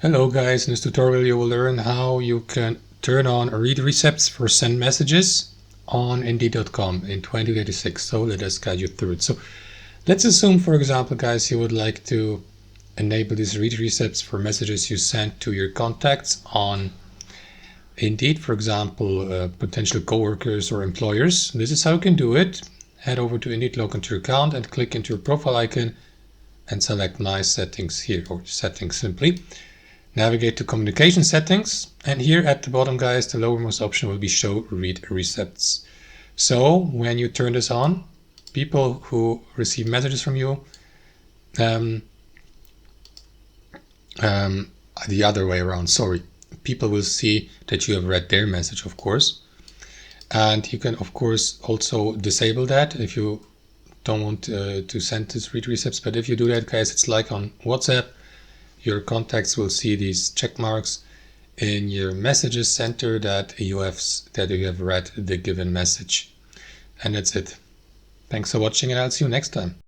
Hello guys, in this tutorial you will learn how you can turn on read receipts for send messages on Indeed.com in 2026. So let us guide you through it. So let's assume, for example, guys, you would like to enable these read receipts for messages you send to your contacts on Indeed, for example, potential coworkers or employers. This is how you can do it. Head over to Indeed, log into your account and click into your profile icon and select My Settings here, or Settings simply. Navigate to Communication Settings, and here at the bottom, guys, the lowermost option will be Show Read Receipts. So when you turn this on, people who receive messages from you, the other way around, sorry, people will see that you have read their message, of course. And you can, of course, also disable that if you don't want to send this read receipts. But if you do that, guys, it's like on WhatsApp. Your contacts will see these check marks in your messages center that you have read the given message. And that's it. Thanks for watching, and I'll see you next time.